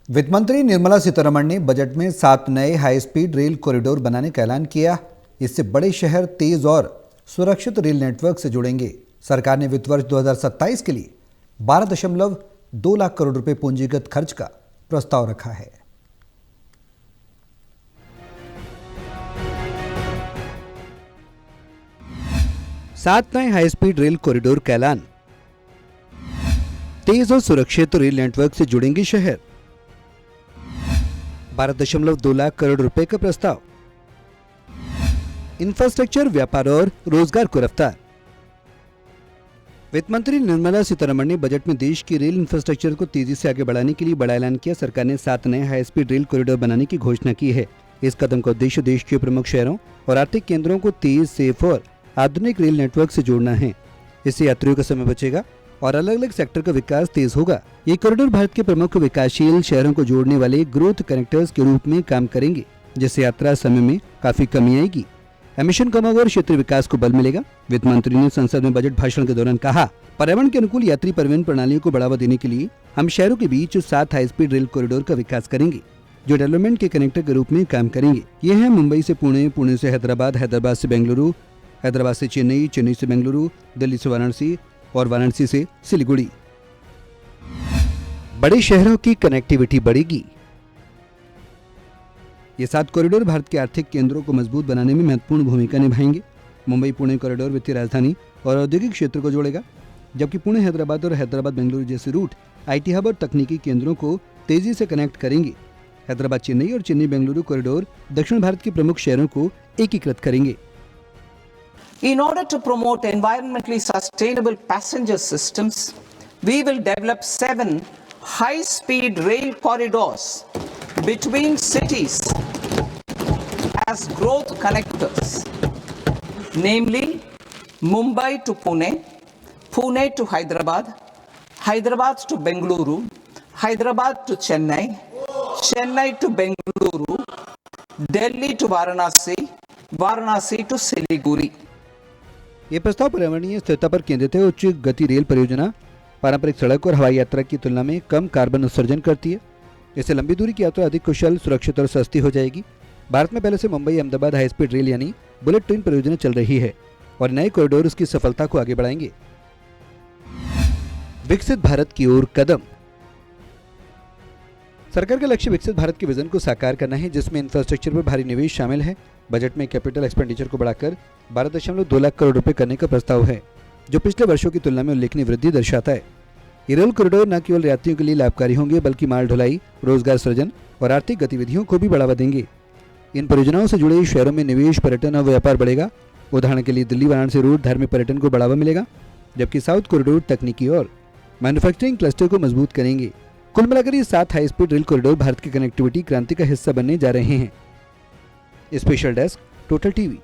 वित्त मंत्री निर्मला सीतारमण ने बजट में 7 नए हाई स्पीड रेल कॉरिडोर बनाने का ऐलान किया। इससे बड़े शहर तेज और सुरक्षित रेल नेटवर्क से जुड़ेंगे। सरकार ने वित्त वर्ष 2027 के लिए 12.2 लाख करोड़ रुपए पूंजीगत खर्च का प्रस्ताव रखा है। सात नए हाई स्पीड रेल कॉरिडोर का ऐलान। तेज और सुरक्षित रेल नेटवर्क से जुड़ेंगे शहर। 12.2 लाख करोड़ रुपए का प्रस्ताव। इंफ्रास्ट्रक्चर, व्यापार और रोजगार को रफ्तार। वित्त मंत्री निर्मला सीतारमण ने बजट में देश की रेल इंफ्रास्ट्रक्चर को तेजी से आगे बढ़ाने के लिए बड़ा ऐलान किया। सरकार ने 7 नए हाई स्पीड रेल कॉरिडोर बनाने की घोषणा की है। इस कदम का उद्देश्य देश के प्रमुख शहरों और आर्थिक केंद्रों को तेज, सेफ और आधुनिक रेल नेटवर्क से जोड़ना है। इससे यात्रियों का समय बचेगा और अलग अलग सेक्टर का विकास तेज होगा। ये कॉरिडोर भारत के प्रमुख विकासशील शहरों को जोड़ने वाले ग्रोथ कनेक्टर्स के रूप में काम करेंगे, जिससे यात्रा समय में काफी कमी आएगी। एमिशन कम होगा और क्षेत्रीय विकास को बल मिलेगा। वित्त मंत्री ने संसद में बजट भाषण के दौरान कहा, पर्यावरण के अनुकूल यात्री परिवहन प्रणालियों को बढ़ावा देने के लिए हम शहरों के बीच 7 हाई स्पीड रेल कॉरिडोर का विकास करेंगे, जो डेवलपमेंट के कनेक्टर के रूप में काम करेंगे। ये है मुंबई से पुणे, पुणे से हैदराबाद, हैदराबाद से बेंगलुरु, हैदराबाद से चेन्नई, चेन्नई से बेंगलुरु, दिल्ली से वाराणसी और वाराणसी से सिलीगुड़ी। बड़े शहरों की कनेक्टिविटी बढ़ेगी। ये 7 कॉरिडोर भारत के आर्थिक केंद्रों को मजबूत बनाने में महत्वपूर्ण भूमिका निभाएंगे। मुंबई पुणे कॉरिडोर वित्तीय राजधानी और औद्योगिक क्षेत्र को जोड़ेगा, जबकि पुणे हैदराबाद और हैदराबाद बेंगलुरु जैसे रूट आईटी हब और तकनीकी केंद्रों को तेजी से कनेक्ट करेंगे। हैदराबाद चेन्नई और चेन्नई बेंगलुरु कॉरिडोर दक्षिण भारत के प्रमुख शहरों को एकीकृत करेंगे। In order to promote environmentally sustainable passenger systems, we will develop 7 high-speed rail corridors between cities as growth connectors, namely Mumbai to Pune, Pune to Hyderabad, Hyderabad to Bengaluru, Hyderabad to Chennai, Chennai to Bengaluru, Delhi to Varanasi, Varanasi to Siliguri। ये प्रस्ताव पर्यावरणीय स्थिरता पर केंद्रित है। उच्च गति rail परियोजना पारंपरिक सड़क और हवाई यात्रा की तुलना में कम कार्बन उत्सर्जन करती है। इससे लंबी दूरी की यात्रा अधिक कुशल, सुरक्षित और सस्ती हो जाएगी। भारत में पहले से Mumbai Ahmedabad high speed rail यानी बुलेट ट्रेन परियोजना चल रही है और नए कॉरिडोर उसकी सफलता को आगे बढ़ाएंगे। विकसित भारत की ओर कदम। सरकार का लक्ष्य विकसित भारत के विजन को साकार करना है, जिसमें इंफ्रास्ट्रक्चर पर भारी निवेश शामिल है। बजट में कैपिटल एक्सपेंडिचर को बढ़ाकर 12.2 लाख करोड़ रुपए करने का प्रस्ताव है, जो पिछले वर्षों की तुलना में उल्लेखनीय वृद्धि दर्शाता है। ये रेल कॉरिडोर न केवल यात्रियों के लिए लाभकारी होंगे, बल्कि माल ढुलाई, रोजगार सृजन और आर्थिक गतिविधियों को भी बढ़ावा देंगे। इन परियोजनाओं से जुड़े शहरों में निवेश, पर्यटन और व्यापार बढ़ेगा। उदाहरण के लिए दिल्ली वाराणसी रूट धार्मिक पर्यटन को बढ़ावा मिलेगा, जबकि साउथ कॉरिडोर तकनीकी और मैन्युफैक्चरिंग क्लस्टर को मजबूत करेंगे। कुल मिलाकर ये 7 high speed rail corridor Bharat की कनेक्टिविटी क्रांति का हिस्सा बनने जा रहे हैं। Special desk, total TV.